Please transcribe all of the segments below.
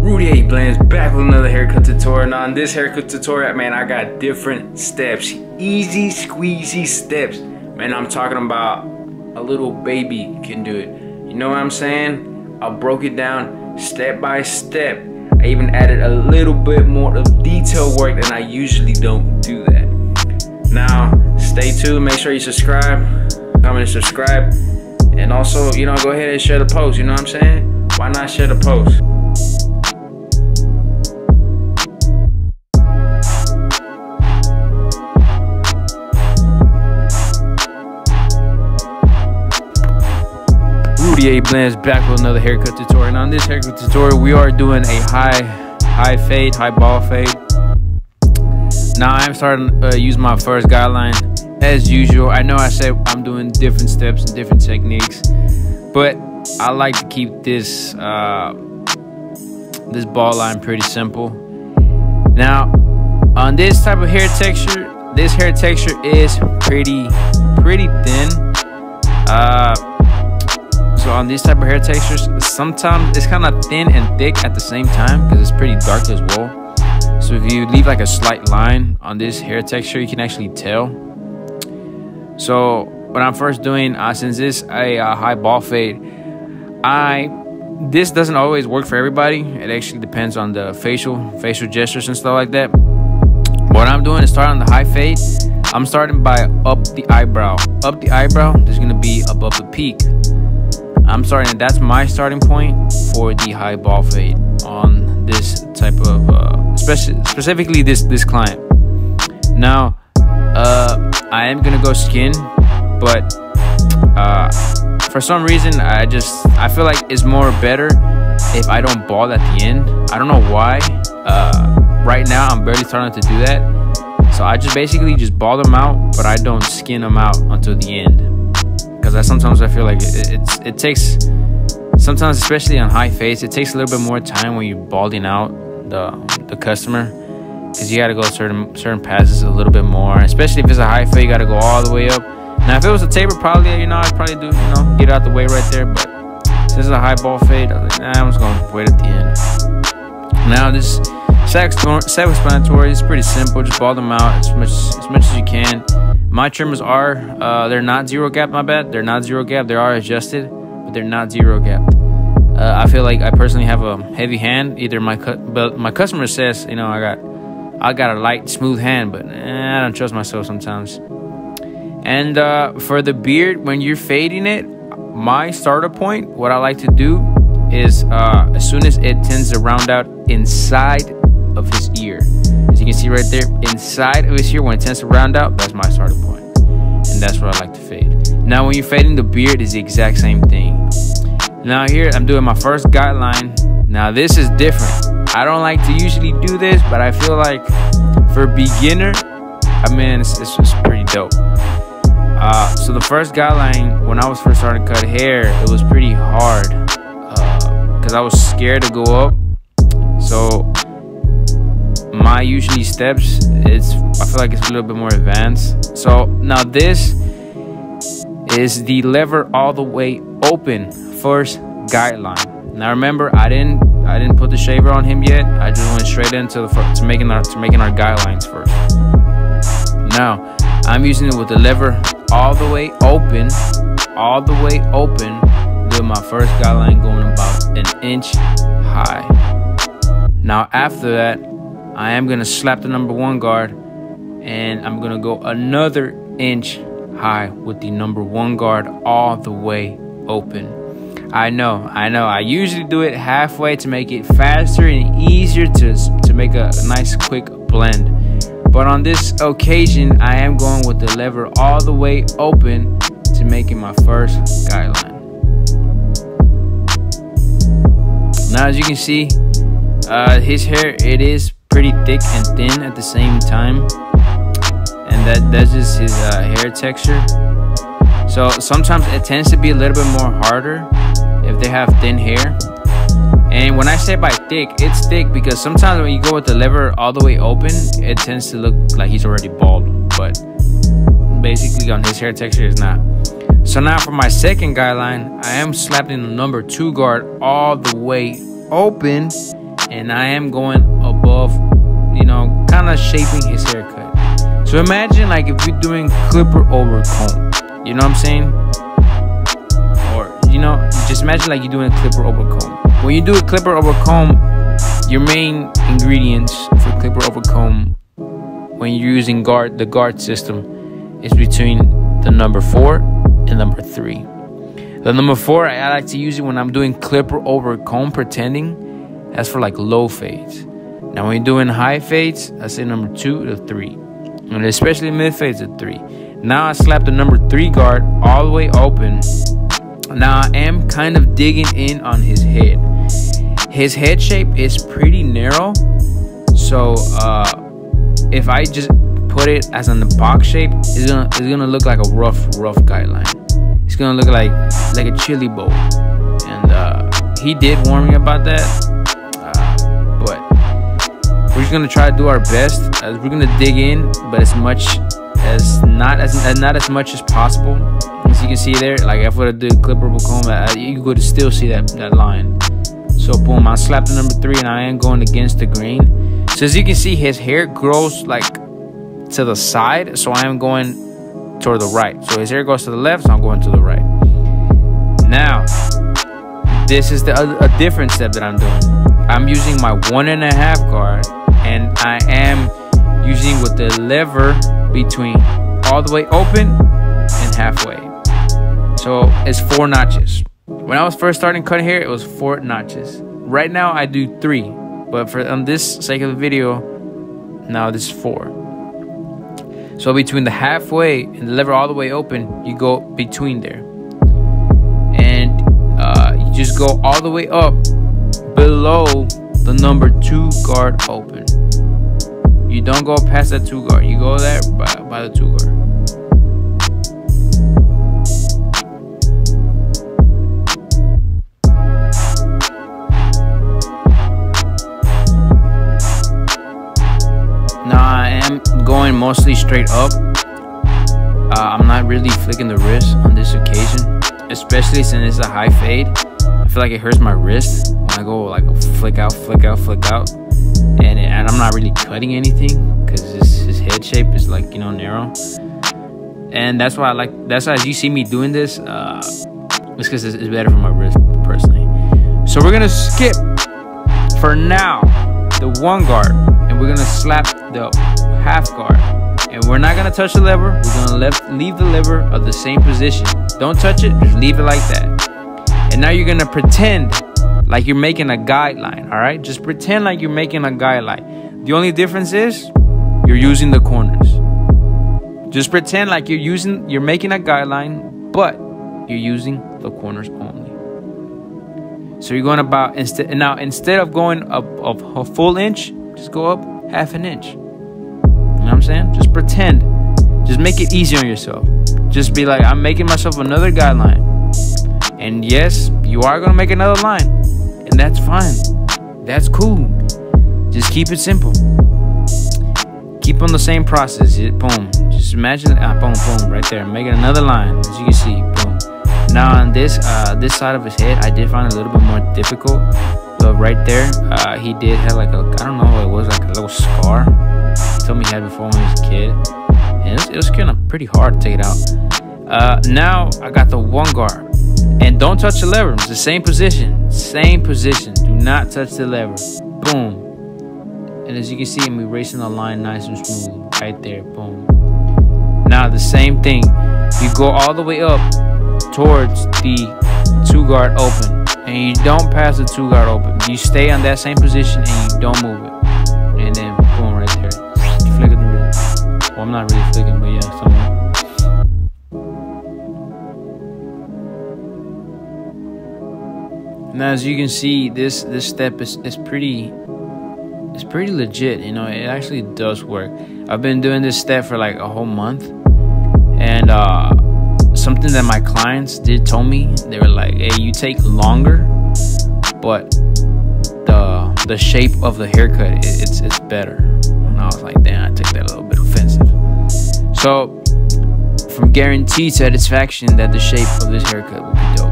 Rudy Blends back with another haircut tutorial. Now in this haircut tutorial, man, I got different steps, easy squeezy steps. Man, I'm talking about a little baby can do it. You know what I'm saying? I broke it down step by step. I even added a little bit more of detail work than I usually don't do that. Now, stay tuned, make sure you subscribe, comment and subscribe. And also, you know, go ahead and share the post, you know what I'm saying? Why not share the post? Rudy Blends back with another haircut tutorial. Now in this haircut tutorial, we are doing a high fade, high ball fade. Now I'm starting to use my first guideline as usual. I know I said I'm doing different steps and different techniques, but I like to keep this this ball line pretty simple. Now on this type of hair texture, this hair texture is pretty thin. So on these type of hair textures, sometimes it's kind of thin and thick at the same time because it's pretty dark as well. So if you leave like a slight line on this hair texture, you can actually tell. So when I'm first doing, since this a high ball fade, this doesn't always work for everybody. It actually depends on the facial gestures and stuff like that. What I'm doing is starting on the high fade. I'm starting by up the eyebrow. Up the eyebrow, there's gonna be above the peak. That's my starting point for the high ball fade on this type of, specifically this client. Now, I am gonna go skin, but for some reason, I feel like it's more better if I don't bald at the end. I don't know why. Right now, I'm barely starting to do that. So I basically bald them out, but I don't skin them out until the end. Because sometimes I feel like it takes, sometimes especially on high fades, it takes a little bit more time when you're balding out the customer, because you got to go certain passes a little bit more, especially if it's a high fade. You got to go all the way up. Now if it was a taper, probably, you know, I'd probably do, you know, get out the way right there, but since it's a high ball fade, I was like, nah, I'm just gonna wait at the end. Now this self-explanatory is pretty simple. Just bald them out as much as you can. My trimmers are, they're not zero gap, my bad. They're not zero gap, they are adjusted, but they're not zero gap. I feel like I personally have a heavy hand. Either but my customer says, you know, I got a light, smooth hand, but I don't trust myself sometimes. And for the beard, when you're fading it, my starter point, what I like to do is, as soon as it tends to round out inside of his ear, as you can see right there, inside of his ear, when it tends to round out, that's my starting point, and that's where I like to fade. Now when you're fading the beard, is the exact same thing. Now here I'm doing my first guideline. Now this is different. I don't like to usually do this, but I feel like for beginner, I mean, it's just pretty dope. So the first guideline, when I was first starting to cut hair, it was pretty hard because I was scared to go up. So my usually steps, I feel like it's a little bit more advanced. So now this is the lever all the way open first guideline. Now remember, I didn't put the shaver on him yet. I just went straight into making our guidelines first. Now I'm using it with the lever all the way open, doing my first guideline going about an inch high. Now after that, I am gonna slap the number 1 guard, and I'm gonna go another inch high with the number 1 guard all the way open. I know, I usually do it halfway to make it faster and easier to make a nice quick blend. But on this occasion, I am going with the lever all the way open to making my first guideline. Now as you can see, his hair, it is pretty thick and thin at the same time, and that's just his hair texture. So sometimes it tends to be a little bit more harder if they have thin hair. And when I say by thick, it's thick because sometimes when you go with the lever all the way open, it tends to look like he's already bald, but basically on his hair texture is not. So now for my second guideline, I am slapping the number 2 guard all the way open, and I am going above, you know, kind of shaping his haircut. So imagine like if you're doing clipper over comb, you know what I'm saying? Or, you know, just imagine like you're doing a clipper over comb. When you do a clipper over comb, your main ingredients for clipper over comb when you're using the guard system is between the number 4 and number 3. The number 4, I like to use it when I'm doing clipper over comb pretending. That's for like low fades. Now when you're doing high fades, I say number 2 to 3. And especially mid fades at 3. Now I slap the number 3 guard all the way open. Now I am kind of digging in on his head. His head shape is pretty narrow. So if I just put it as in the box shape, it's gonna look like a rough guideline. It's gonna look like a chili bowl, and he did warn me about that. But we're just gonna try to do our best. We're gonna dig in, but not as much as possible. As you can see there, like if I would do clipper comb, you could still see that line. So boom, I slapped the number 3, and I am going against the grain. So as you can see, his hair grows like to the side, so I am going toward the right. So his hair goes to the left, so I'm going to the right. Now this is a different step that I'm doing. I'm using my 1.5 guard, and I am using with the lever between all the way open and halfway. So it's 4 notches. When I was first starting cutting hair, it was 4 notches. Right now I do 3, but on this sake of the video, now this is 4. So between the halfway and the lever all the way open, you go between there. And you just go all the way up below the number 2 guard open. You don't go past that 2 guard. You go there by the 2 guard. Now I am going mostly straight up. I'm not really flicking the wrist on this occasion, especially since it's a high fade. I feel like it hurts my wrist when I go like a flick out, and I'm not really cutting anything because his head shape is like, you know, narrow. And that's why as you see me doing this, it's because it's better for my wrist personally. So we're gonna skip for now the 1 guard, and we're gonna slap the half guard, and we're not gonna touch the lever. We're gonna leave the lever of the same position. Don't touch it, just leave it like that. And now you're gonna pretend like you're making a guideline. All right, just pretend like you're making a guideline. The only difference is you're using the corners. Just pretend like you're making a guideline, but you're using the corners only. So you're going about instead of going up a full inch, just go up half an inch. You know what I'm saying? Just pretend. Just make it easy on yourself. Just be like, I'm making myself another guideline. And yes, you are going to make another line. And that's fine. That's cool. Just keep it simple. Keep on the same process. Boom. Just imagine, boom, boom, right there. Making another line, as you can see. Boom. Now on this side of his head, I did find it a little bit more difficult. But right there, he did have like I don't know what it was, like a little scar. He told me he had before when he was a kid. And it was kind of pretty hard to take it out. Now I got the 1 guard. And don't touch the lever. It's the same position. Same position. Do not touch the lever. Boom. And as you can see, I'm erasing the line nice and smooth. Right there. Boom. Now the same thing. You go all the way up towards the 2 guard open. And you don't pass the 2 guard open. You stay on that same position and you don't move it. And then boom, right there. Flick the wrist. Well, I'm not really flicking, but yeah, somewhere. Now as you can see, this step is pretty legit. You know, it actually does work. I've been doing this step for like a whole month, and something that my clients did told me, they were like, hey, you take longer, but the shape of the haircut, it's better. And I was like, damn, I took that a little bit offensive. So from guaranteed satisfaction that the shape of this haircut will be dope.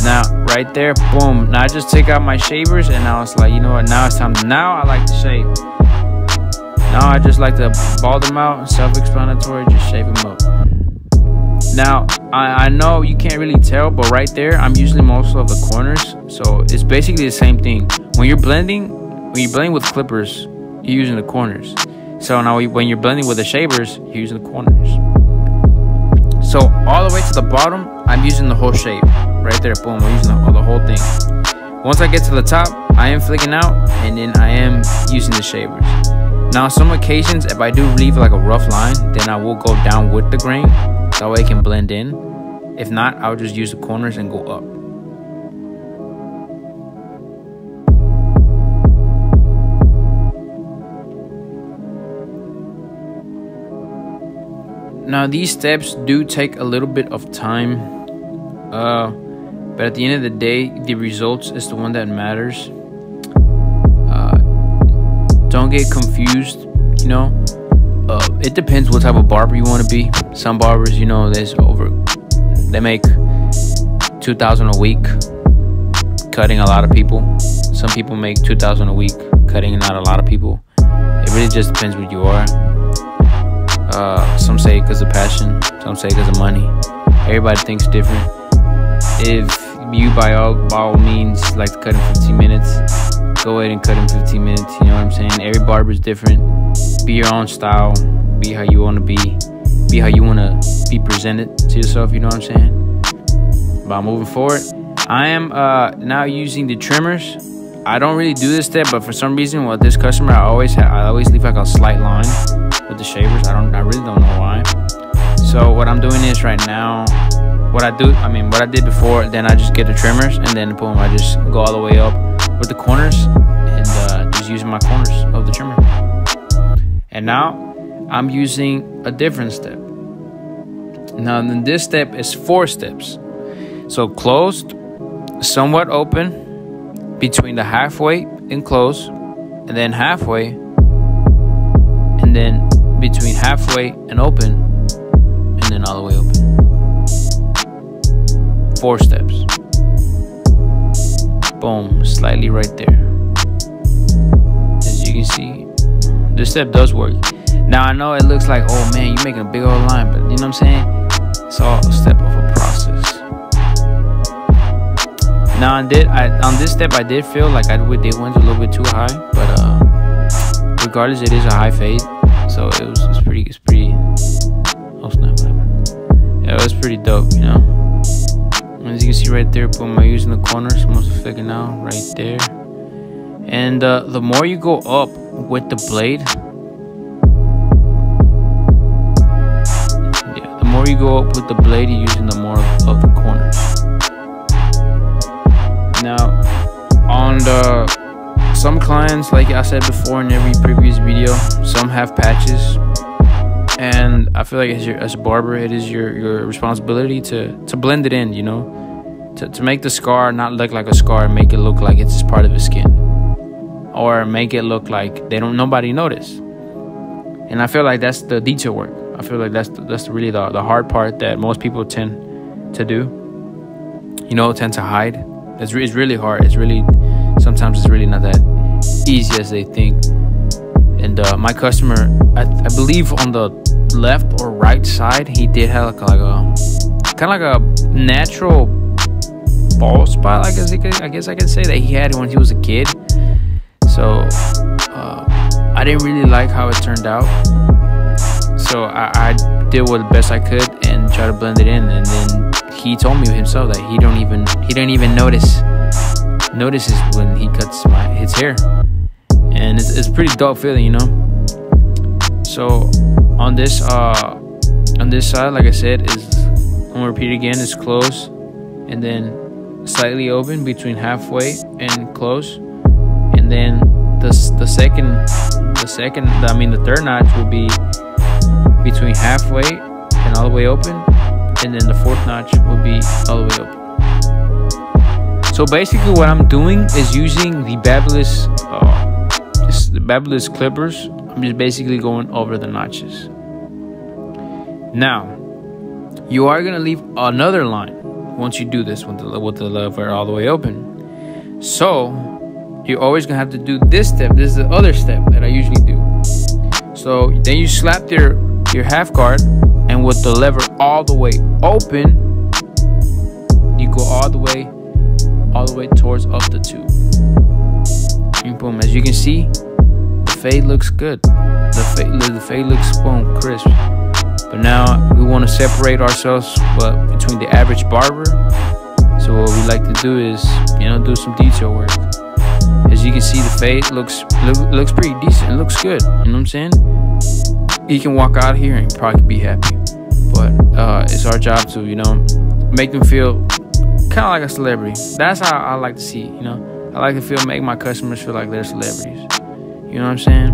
Now right there, boom. Now I just take out my shavers, and now it's like, you know what, now it's time. Now I like to shave. Now I just like to ball them out, self-explanatory, just shave them up. Now I know you can't really tell, but right there I'm using most of the corners, so it's basically the same thing. When you're blending with clippers, you're using the corners. So now when you're blending with the shavers, you're using the corners. So all the way to the bottom, I'm using the whole shave. Right there, boom, I'm using the whole thing. Once I get to the top, I am flicking out, and then I am using the shavers. Now on some occasions, if I do leave like a rough line, then I will go down with the grain. That way it can blend in. If not, I'll just use the corners and go up. Now these steps do take a little bit of time, but at the end of the day, the results is the one that matters. Don't get confused, you know. It depends what type of barber you want to be. Some barbers, you know, they make $2,000 a week cutting a lot of people. Some people make $2,000 a week cutting not a lot of people. It really just depends what you are. Some say because of passion, some say because of money. Everybody thinks different. If you by all means like to cut in 15 minutes, go ahead and cut in 15 minutes. You know what I'm saying? Every barber is different. Be your own style. Be how you want to be. Be how you want to be presented to yourself. You know what I'm saying? But moving forward, I am now using the trimmers. I don't really do this step, but for some reason with this customer, I always leave like a slight line with the shavers. I really don't know why. So what I'm doing is right now, what I did before, then I just get the trimmers, and then boom, I just go all the way up with the corners, and just using my corners of the trimmer. And now I'm using a different step. Now then, this step is 4 steps. So closed, somewhat open, between the halfway and close, and then halfway, and then between halfway and open, and then all the way open. 4 steps. Boom, slightly right there. As you can see, this step does work. Now I know it looks like, oh man, you're making a big old line, but you know what I'm saying? It's all a step of a process. Now on this step, I did feel like they went a little bit too high, but regardless, it is a high fade, so it's pretty. Oh snap! What happened? Yeah, it was pretty dope, you know. As you can see right there, boom, I'm using the corners, most flicking out right there. And the more you go up with the blade, the more you go up with the blade, you're using the more of the corners. Now, on some clients, like I said before in every previous video, some have patches, and I feel like as a barber, it is your responsibility to blend it in, you know, to make the scar not look like a scar, and make it look like it's just part of the skin, or make it look like nobody noticed. And I feel like that's the detail work. I feel like that's really the hard part that most people tend to do, you know, tend to hide. It's really hard. Sometimes it's really not that easy as they think. And my customer, I believe on the left or right side, he did have kind of like a natural bald spot. I guess I can say that he had it when he was a kid. So I didn't really like how it turned out. So I did the best I could and try to blend it in. And then he told me himself that he don't even notices when he cuts his hair, and it's a pretty dope feeling, you know. So on this side, like I said, I'm gonna repeat it again, it's close, and then slightly open between halfway and close, and then the third notch will be between halfway and all the way open, and then the 4th notch will be all the way open. So basically what I'm doing is using the Babyliss clippers. I'm just basically going over the notches. Now, you are gonna leave another line once you do this with the lever all the way open. So you're always gonna have to do this step. This is the other step that I usually do. So then you slap your half guard, and with the lever all the way open, you go all the way towards up the tube. And boom, as you can see, the fade looks good. The fade looks, boom, crisp. But now we want to separate ourselves between the average barber. So what we like to do is, do some detail work. As you can see, the fade looks pretty decent. It looks good. You know what I'm saying? You can walk out here and probably be happy. But it's our job to, make them feel kind of like a celebrity. That's how I like to see it. I like to make my customers feel like they're celebrities. You know what I'm saying?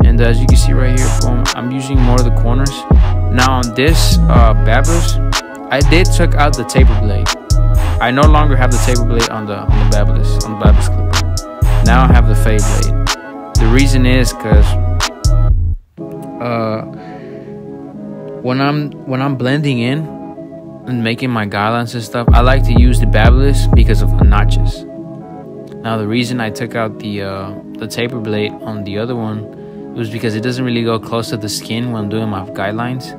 And as you can see right here, boom, I'm using more of the corners. Now on this Barber's, I did took out the taper blade. I no longer have the taper blade on the Barber's clipper. Now I have the fade blade. The reason is because when I'm blending in and making my guidelines and stuff, I like to use the Barber's because of the notches. Now the reason I took out the taper blade on the other one was because it doesn't really go close to the skin when I'm doing my guidelines.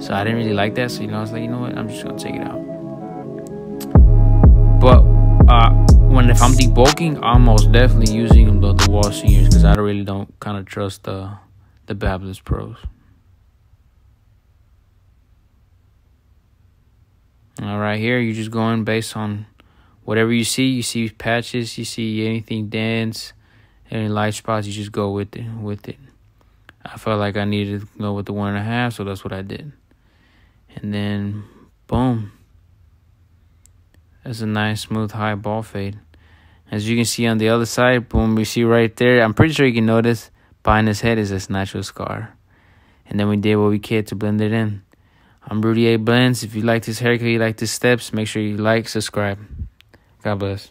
So I didn't really like that. So I was like, you know what, I'm just gonna take it out. But if I'm debulking, I'm most definitely using the wall seniors, because I don't kind of trust the Barber's Pros. All right, here you're just going based on whatever you see. You see patches, you see anything dents, any light spots, you just go with it. I felt like I needed to go with the 1.5, so that's what I did. And then, boom. That's a nice, smooth, high ball fade. As you can see on the other side, boom, you see right there. I'm pretty sure you can notice behind his head is this natural scar. And then we did what we could to blend it in. I'm Rudy A. Blends. If you like this haircut, you like these steps, make sure you like, subscribe. God bless.